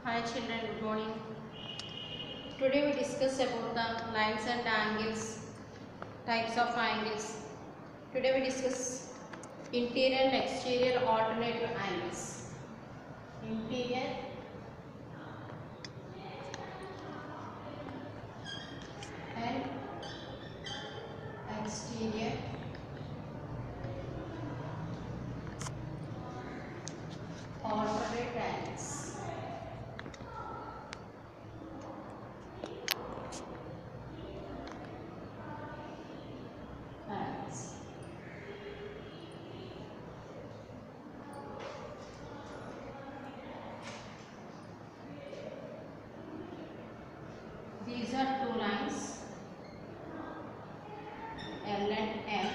Hi children, good morning. Today we discuss about the lines and angles, types of angles. Today we discuss interior and exterior alternative angles. Interior and exterior alternate angles. Angles. These are two lines, L and M.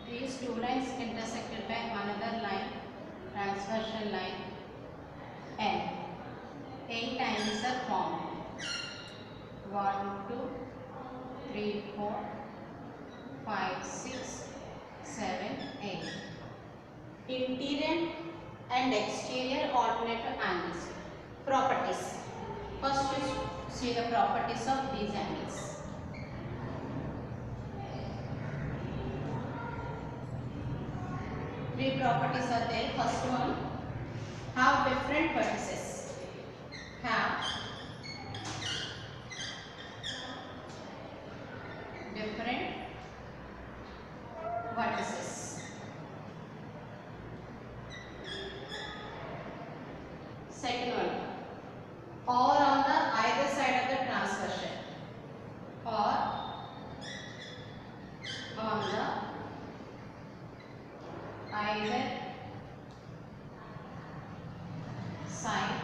These two lines intersected by another line, transversal line, N. 8 angles are formed. 1, 2, 3, 4, 5, 6, 7, 8. Interior and exterior alternative angles. Properties. First you see the properties of these angles. Three properties are there. First one, have different vertices. Have different vertices. Second one, or on the either side of the transversal, or on the either side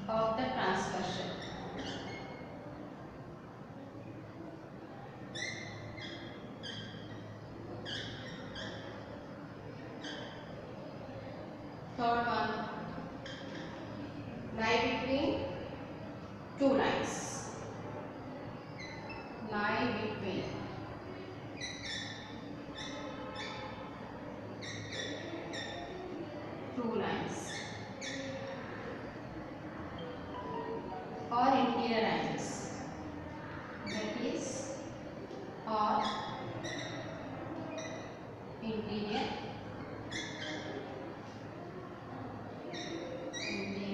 of the transversal. Third one, lie between two lines. Lie between two lines, or interior angles. That is, or interior angles.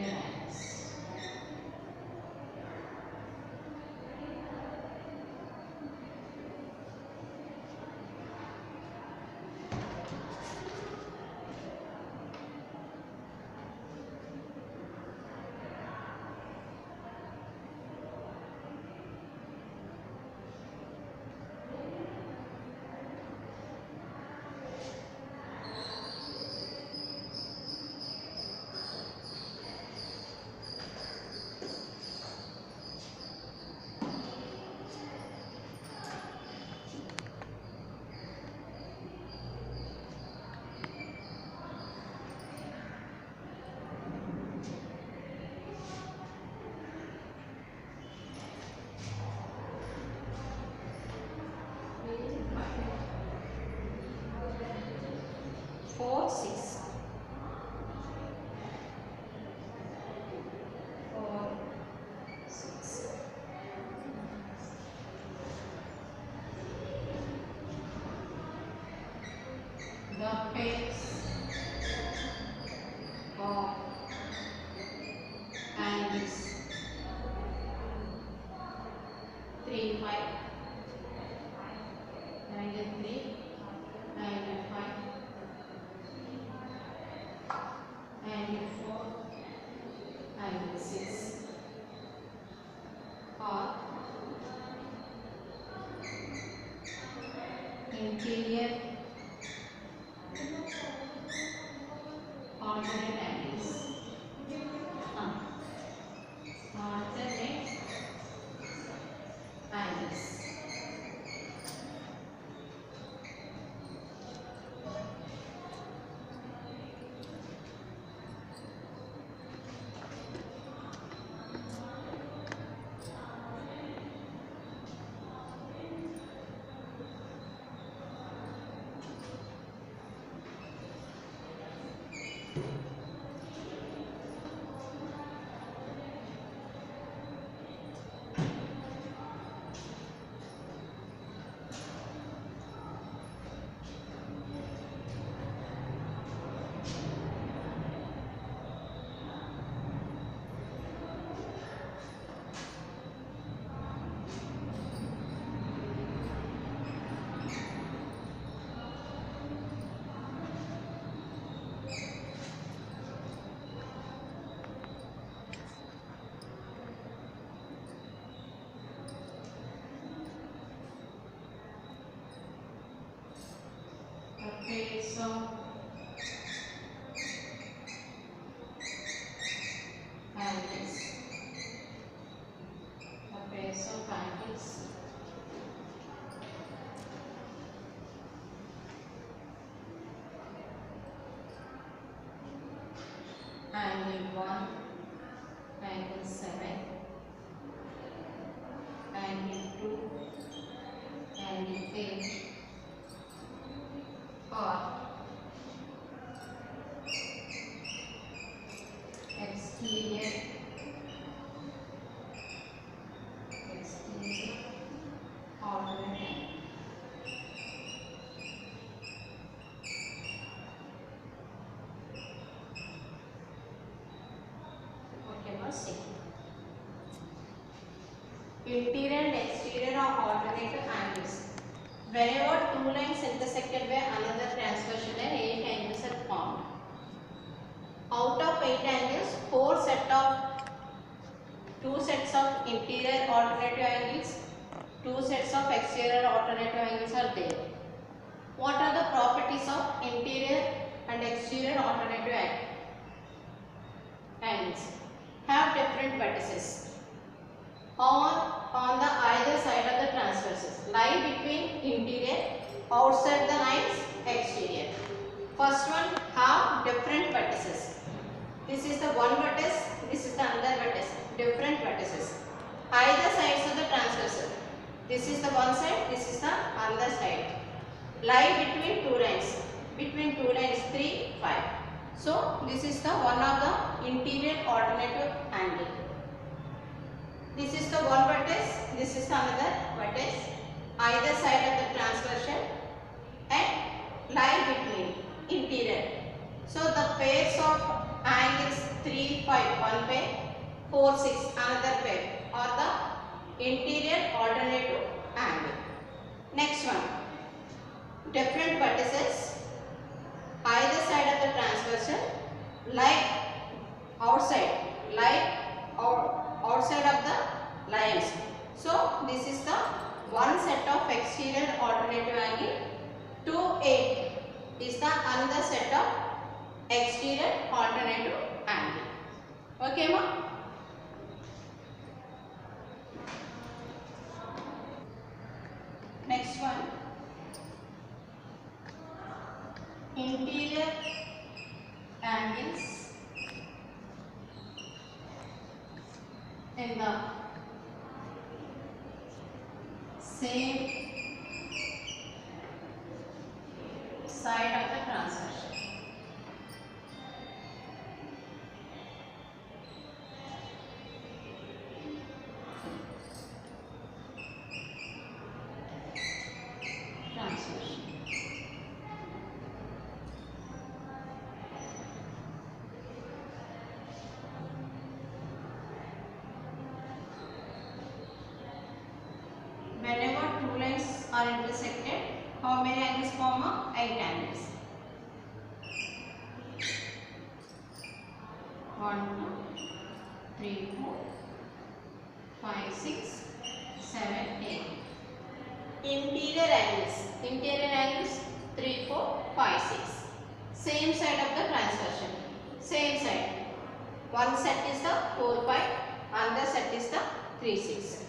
Four, 6. 4, 6. The pairs of angles 3, 5, angle 3, angle 5, angle 4, angle 6, or interior alternate angles. Alternate angles. pairs of angles. The pairs of angles. Angle 1, angle 7, angle 2, angle 8, or exterior alternate angle. Okay, now see. Interior and exterior are alternative angles. Whenever two lines intersected by another transverse line, 8 angles are formed. Out of 8 angles, 2 sets of interior alternative angles, 2 sets of exterior alternative angles are there. What are the properties of interior and exterior alternative angles? Have different vertices on the either side of the transverses, lie between interior, outside the lines, exterior. First one have different vertices. This is the one vertex, this is the another vertex, different vertices. Either sides of the transversal. This is the one side, this is the another side. Lie between two lines. Between two lines 3, 5. So this is the one of the interior alternative angle. This is the one vertex, this is another vertex. Either side of the transversal and lie between interior. So the pairs of angles 3, 5, one pair, 4, 6, another pair, or the interior alternative angle. Next one, different vertices, either side of the transversal, like outside of the lines. So this is the one set of exterior alternative angle. 2, 8 is the another set of exterior alternative angle. Okay, ma? Next one, interior angles in the same side of the transversal. Whenever two lines are intersected, how many angles form? 8 angles. 1, 2, 3, 4, 5, 6, 7, 8. Interior angles 3, 4, 5, 6. Same side of the transversal. Same side. One set is the 4, 5, another set is the 3, 6.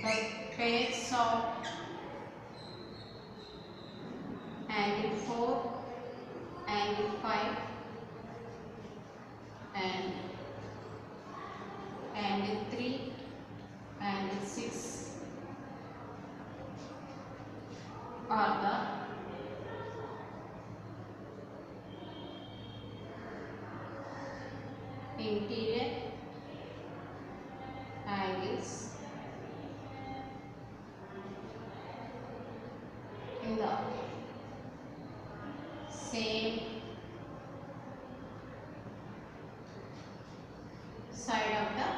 The pairs of angle 4, angle 5 and angle 3, angle 6 are the interior angles in the same side of the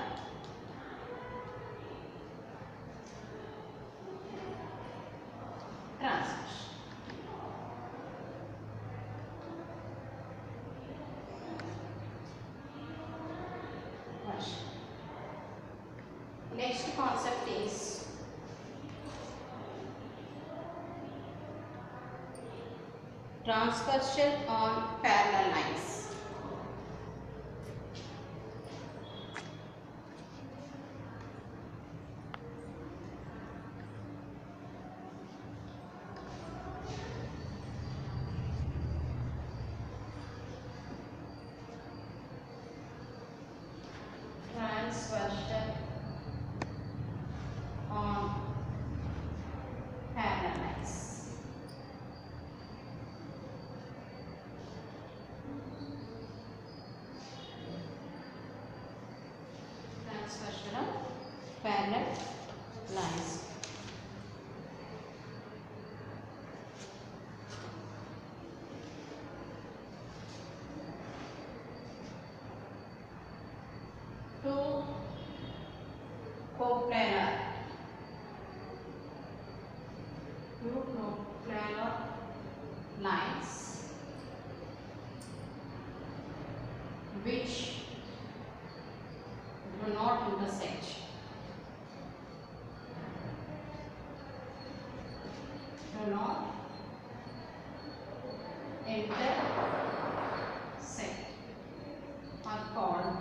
transverse. Next concept is transversal on parallel lines. Transversal on parallel lines. Transversal on parallel lines. Two coplanar. Two coplanar lines which do not intersect. Do not intersect are called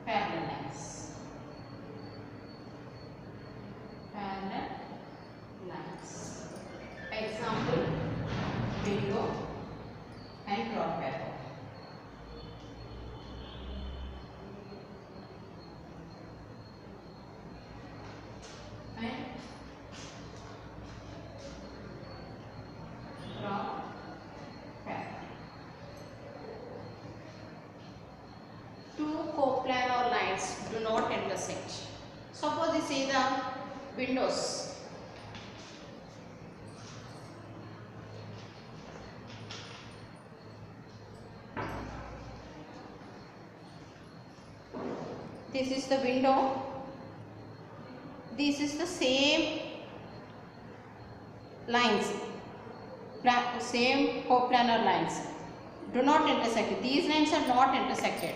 parallel lines. Parallel lines. Example: window and drop arrow. And drop arrow. Two coplanar lines do not intersect. Suppose you see the windows. This is the window. This is the same lines, same coplanar lines. Do not intersect. These lines are not intersected.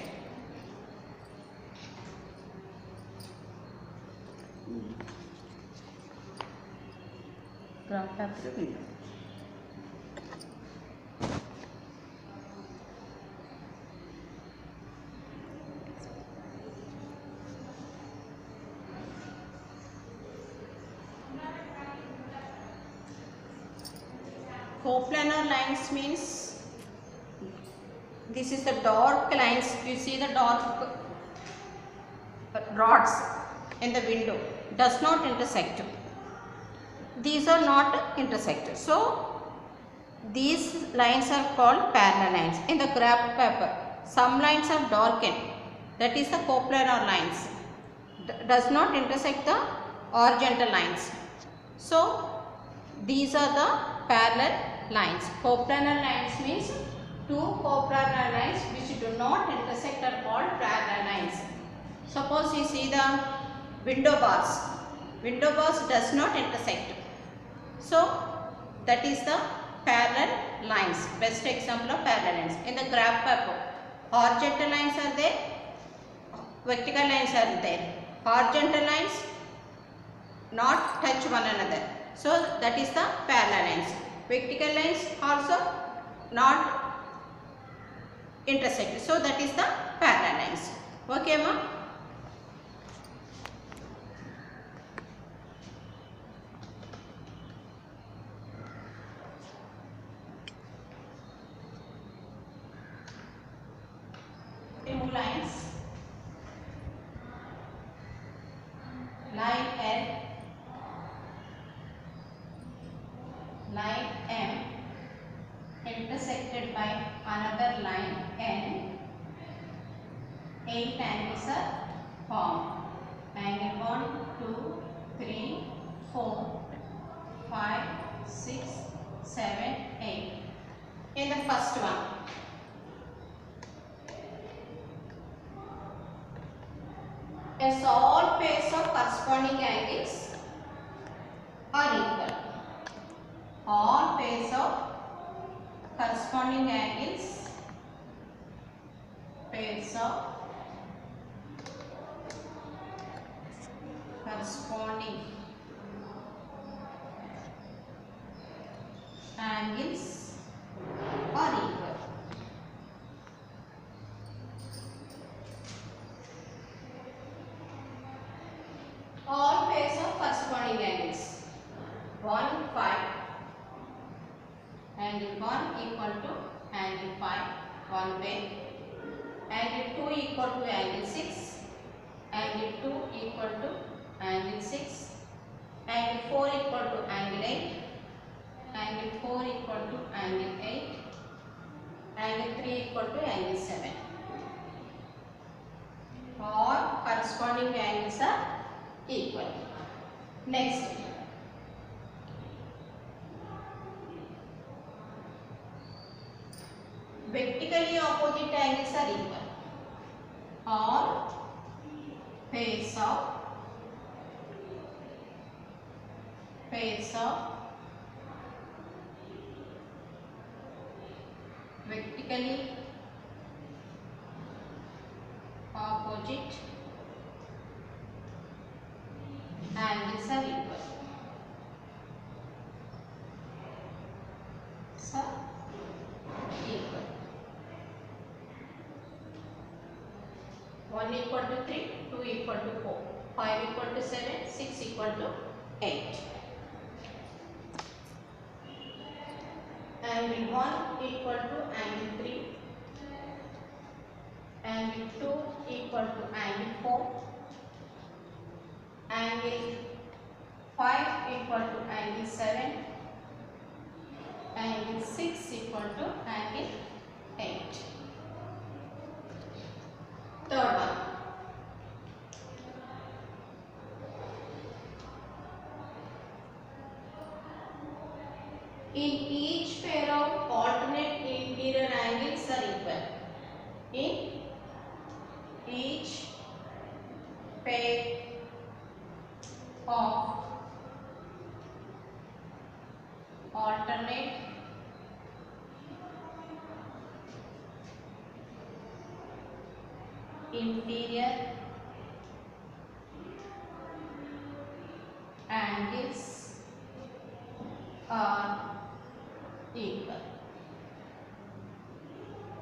Graph paper window. Coplanar lines means this is the dark lines. You see the dark rods in the window does not intersect. These are not intersected. So these lines are called parallel lines. In the graph paper, some lines are darkened. That is the coplanar lines. Does not intersect the horizontal lines. So these are the parallel lines. Coplanar lines means two coplanar lines which do not intersect are called parallel lines. Suppose you see the window bars. Window bars does not intersect. So that is the parallel lines. Best example of parallel lines. In the graph paper, horizontal lines are there, vertical lines are there. Horizontal lines not touch one another. So that is the parallel lines. Vertical lines also not intersect. So that is the parallel lines. Okay, ma? Two lines. Line L, line M intersected by another line N. 8 angles are formed. Angle 1, 2, 3, 4, 5, 6, 7, 8. In the first one, as all pairs of corresponding angles are equal. All pairs of corresponding angles, pairs of corresponding angles are equal. All pairs of corresponding angles. 1, 5. Angle 1 equal to angle 5, one pair. Angle 2 equal to angle 6. Angle 2 equal to angle 6. Angle 4 equal to angle 8. Angle 4 equal to angle 8. Angle 3 equal to angle 7. All corresponding angles are equal. Next, vertically opposite angles are equal. All pairs of vertically opposite angles are equal. So, equal. 1 equal to 3, 2 equal to 4, 5 equal to 7, 6 equal to 8. Angle 1 equal to angle 3. Angle 2 equal to angle 4. Angle 5 equal to angle 7. Angle 6 equal to angle 8. Third one. In each pair of alternate interior angles are equal. In each pair of alternate interior angles are equal.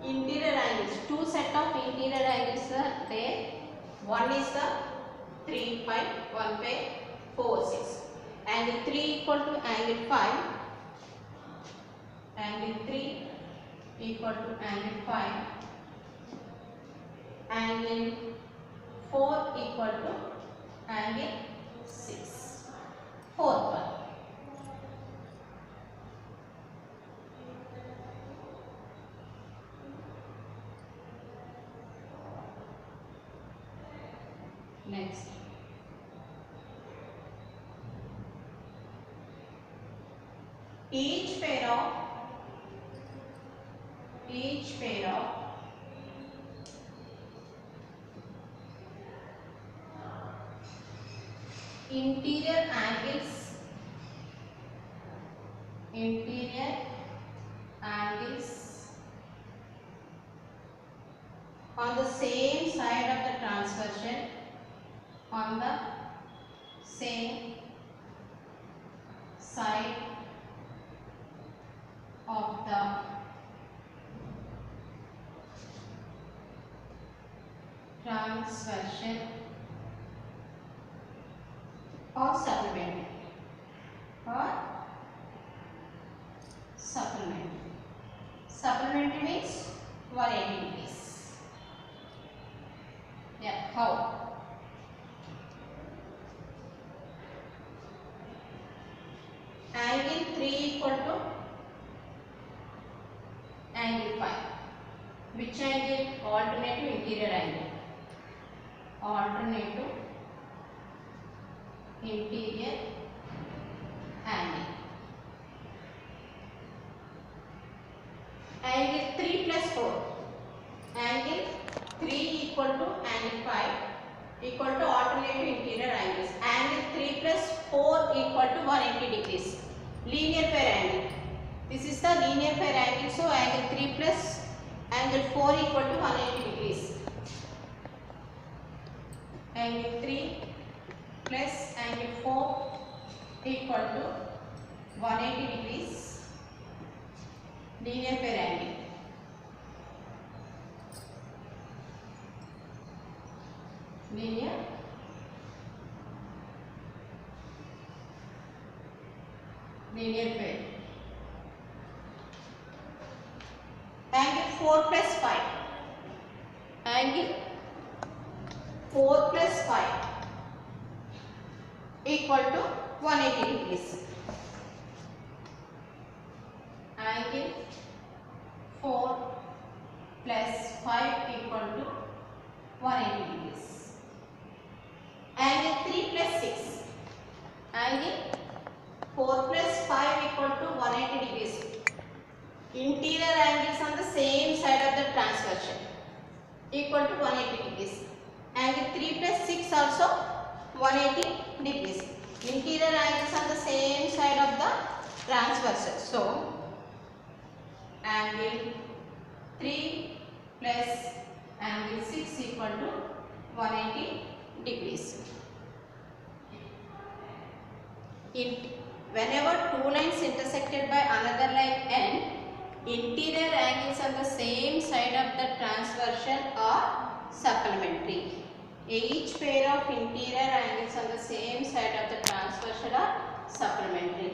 Interior angles, two set of interior angles are there. One is the 3, 5, one pair, 4, 6. Angle 3 equal to angle 5. Angle 3 equal to angle 5. Angle 4 equal to angle 6. Fourth one. Next. Each pair of interior angles on the same side of the transversion, on the same side of the transversion or supplementary supplementary means 180 degrees. Yeah, how? Angle 3 equal to angle 5. Which angle? Alternative interior angle. Alternative interior angle. Angle 3 plus 4. Angle 3 equal to angle 5 equal to alternative interior angles. Angle 3 plus 4 equal to 180 degrees. Linear pair angle. This is the linear pair angle. So angle 3 plus angle 4 equal to 180 degrees. Angle 3 plus linear pair. Angle 4 plus 5. Angle 4 plus 5 equal to 180 degrees. Angle 4 plus 5 equal to 180 degrees. Angle 3 plus 6. Angle 4 plus 5 equal to 180 degrees. Interior angles on the same side of the transversal equal to 180 degrees. Angle 3 plus 6 also 180 degrees. Interior angles on the same side of the transversal. So, angle 3 plus angle 6 equal to 180 degrees. Whenever two lines intersected by another line N, interior angles on the same side of the transversal are supplementary. Each pair of interior angles on the same side of the transversal are supplementary.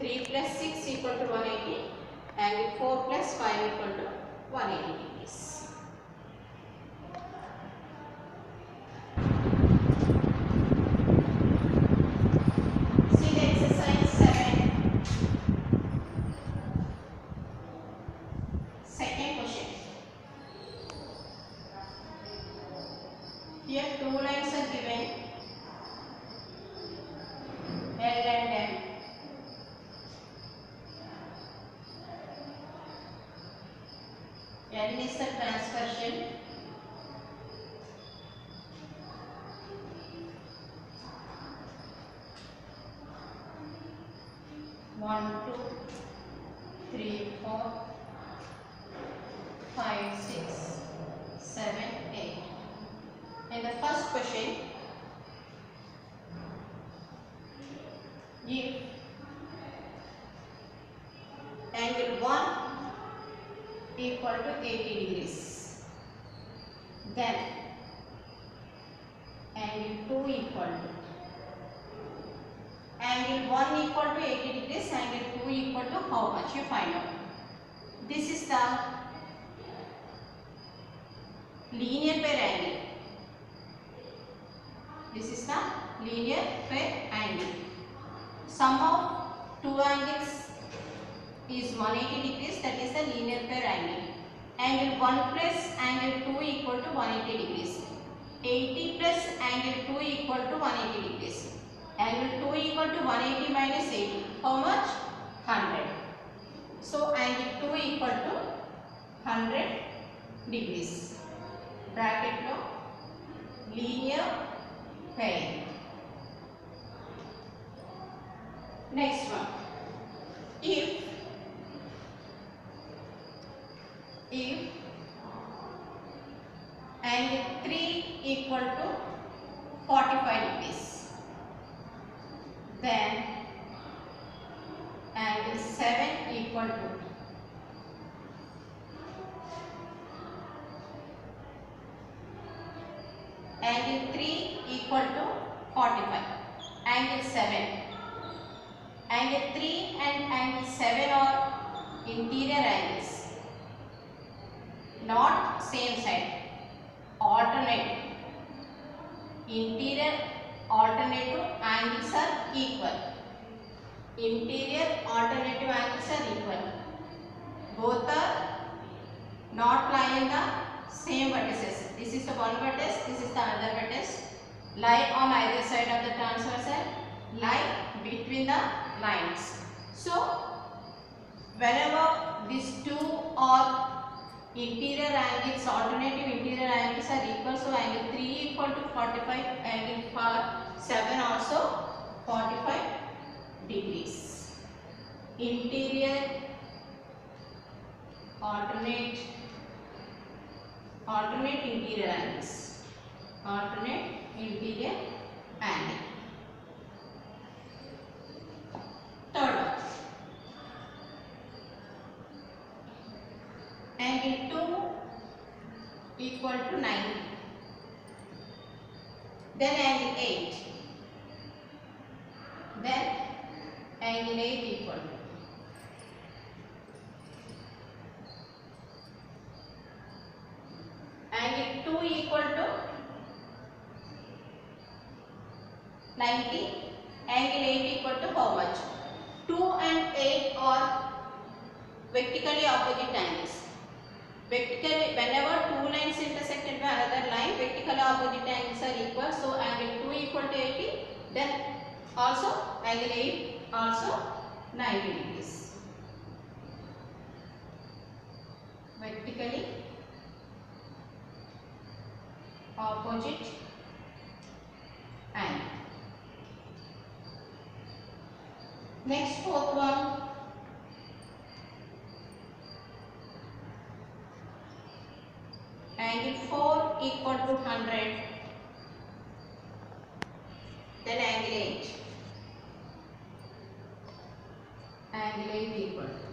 3 plus 6 equal to 180. Angle 4 plus 5 equal to 180 degrees. See the exercise 7. Second question. Here two lines are given, L and M. N is the transversal, one, 2, 3, 4, 5, 6, 7, 8. In the first question, if angle 1 equal to 80 degrees, then angle 2 equal to angle 1 equal to 80 degrees, angle 2 equal to how much? You find out. This is the linear pair angle. This is the linear pair angle. Sum of two angles is 180 degrees, that is the linear pair angle. Angle 1 plus angle 2 equal to 180 degrees. 80 plus angle 2 equal to 180 degrees. Angle 2 equal to 180 minus 80. How much? 100. So, angle 2 equal to 100 degrees. Bracket lo linear pair. Next one. If angle 3 equal to 45 degrees, then angle 7 equal to angle 3 equal to 45. Angle 7. Angle 3 and angle 7 are interior angles, not same side, alternate. Interior alternative angles are equal. Interior alternative angles are equal. Both are not lying in the same vertices. This is the one vertex, this is the other vertex. Lie on either side of the transversal, lie between the lines. So, whenever these two are interior angles, alternative interior angles are equal, so angle 3 equal to 45, angle 7 also 45 degrees. Interior alternate interior angles, alternate interior angle. Third one, angle 2 equal to 90. then angle 8, then angle 8 equal to angle 2 equal to 90, angle 8 equal to how much? 2 and 8 are vertically opposite angles. Vertically, whenever two lines intersect by another line, vertically opposite angles are equal. So angle 2 equal to 80, then also angle 8 also 90 degrees. Vertically opposite angle. Next, fourth one. Angle 4 equal to 100, then angle 8. Angle 8 equal to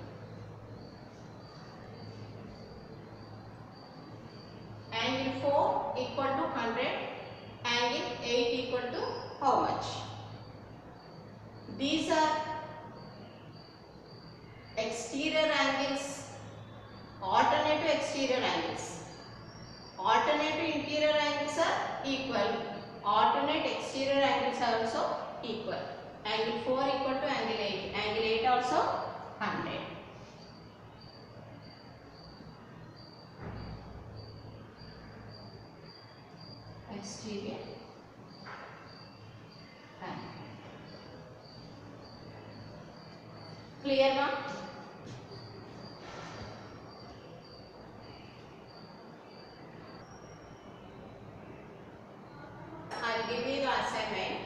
angle 4 equal to 100, angle 8 equal to how much? These are exterior angles, alternative exterior angles. Alternative interior angles are equal, alternate exterior angles are also equal. Angle 4 equal to angle 8, angle 8 also 100. Exterior angle. Clear now? I will give you the assignment.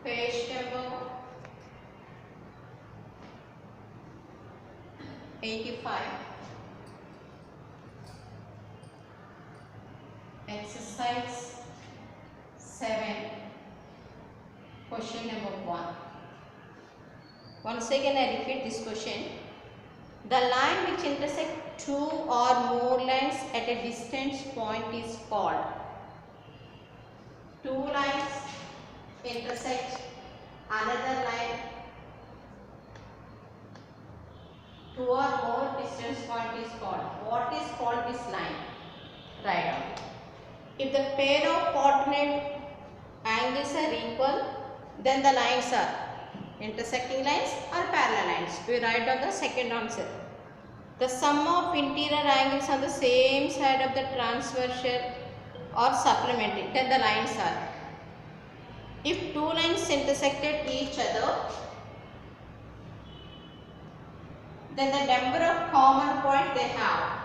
Page number 85. Exercise 7. Question number 1. Once again I repeat this question. The line which intersects two or more lines at a distance point is called. Two lines intersect another line, two or more distance point is called. What is called this line? Write down. If the pair of coordinate angles are equal, then the lines are intersecting lines or parallel lines. We write down the second answer. The sum of interior angles on the same side of the transversal or supplementary, then the lines are. If two lines intersected each other, then the number of common points they have.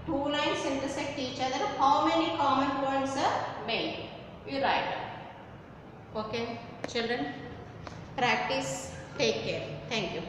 Two lines intersect each other, how many common points are made? You write down. Okay, children? Practice. Take care. Thank you.